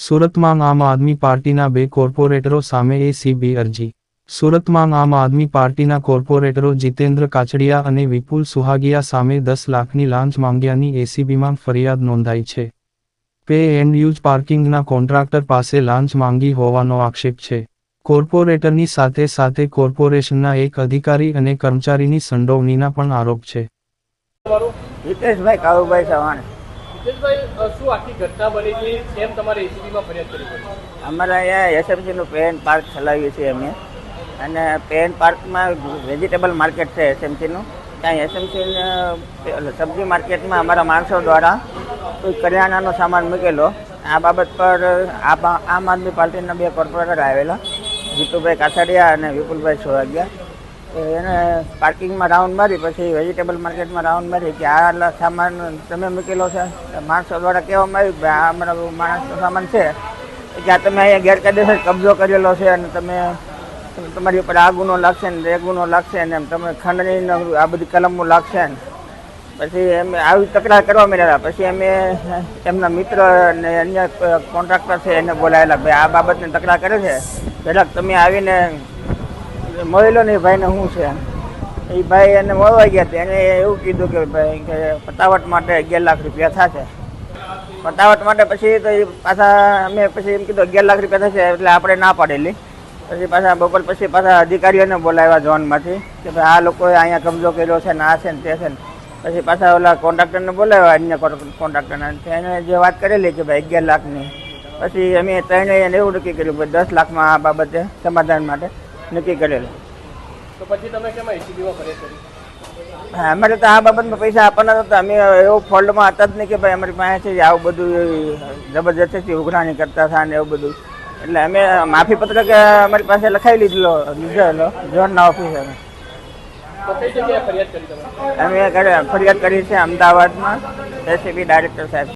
સુરતમાં આમ આદમી પાર્ટીના 2 કોર્પોરેટરો સામે એસીબી અરજી. સુરતમાં આમ આદમી પાર્ટીના કોર્પોરેટરો જીતેન્દ્ર કાછડિયા અને વિપુલ સુહાગિયા સામે 10 લાખની લાંચ માંગ્યાની એસીબીમાં ફરિયાદ નોંધાઈ છે. પે એન્ડ યુઝ પાર્કિંગના કોન્ટ્રાક્ટર પાસે લાંચ માંગી હોવાનો આક્ષેપ છે. કોર્પોરેટરની સાથે સાથે કોર્પોરેશનના એક અધિકારી અને કર્મચારીની સંડોવણીના પણ આરોપ છે. હિતેશભાઈ કાળુભાઈ ચૌહાણ. હિતેશભાઈ, શું આખી ઘટના બની છે? કેમ તમારે એસીબીમાં ફરિયાદ કરવી પડી? અમારા અહીંયા એસએમસીનું પેન પાર્ક ચલાવીએ છીએ અમે, અને પેન પાર્કમાં વેજીટેબલ માર્કેટ છે એસએમસીનું. ત્યાં એસએમસી સબ્જી માર્કેટમાં અમારા માણસો દ્વારા કોઈ કરિયાણાનો સામાન મૂકેલો. આ બાબત પર આમ આદમી પાર્ટીના 2 કોર્પોરેટર આવેલા, જીતુભાઈ કાછડિયા અને વિપુલભાઈ સોહાગિયા. એને પાર્કિંગમાં રાઉન્ડ મારી, પછી વેજીટેબલ માર્કેટમાં રાઉન્ડ મારી કે આ સામાન તમે મૂકેલો છે. માણસો દ્વારા કહેવામાં આવ્યું કે આ અમારા માણસનો સામાન છે, કે આ તમે અહીંયા ગેરકાયદેસર કબજો કરેલો છે અને તમારી ઉપર આ ગુનો લાગશે ને એ ગુનો લાગશે ને એમ તમે ખંડણી આ બધી કલમો લાગશે ને. પછી અમે આવી તકરાર કરવા માંડ્યા. પછી અમે એમના મિત્ર અને અન્ય કોન્ટ્રાક્ટર છે એને બોલાવેલા, ભાઈ આ બાબતની તકરાર કરે છે, જરાક તમે આવીને મળી લો ને ભાઈને શું છે. એ ભાઈ એને મળવા ગયા હતા. એને એવું કીધું કે ભાઈ કે પતાવટ માટે 11 લાખ રૂપિયા થશે. પતાવટ માટે પછી તો એ પાછા અમે પછી એમ કીધું 11 લાખ રૂપિયા થશે, એટલે આપણે ના પાડેલી. પછી પાછા બપોર પછી પાછા અધિકારીઓને બોલાવ્યા ઝોનમાંથી કે ભાઈ આ લોકોએ અહીંયા કબજો કર્યો છે ને આ છે ને તે છે ને. પછી પાછા ઓલા કોન્ટ્રાક્ટરને બોલાવ્યા, અન્ય કોન્ટ્રાક્ટરને. એને જે વાત કરેલી કે ભાઈ 11 લાખની. પછી અમે ત્રણેય એવું નક્કી કર્યું કે 10 લાખમાં આ બાબતે સમાધાન માટે નક્કી કરેલું. તો પછી તમે કેમ એસીબીમાં ફરિયાદ કરી? હા, અમારે તો આ બાબતમાં પૈસા આપવાના હતા. અમે એવું ફોલ્ડમાં હતા જ નહીં કે ભાઈ અમારી પાસે છે આવું બધું જબરજસ્તી ઉઘરાણી કરતા હતા ને એવું બધું. એટલે અમે માફી પત્રક અમારી પાસે લખાવી લીધેલો ઝોનના ઓફિસરે. કઈ જગ્યાએ ફરિયાદ કરી તમે? અમે ફરિયાદ કરી છે અમદાવાદમાં એસીબી ડાયરેક્ટર સાહેબ.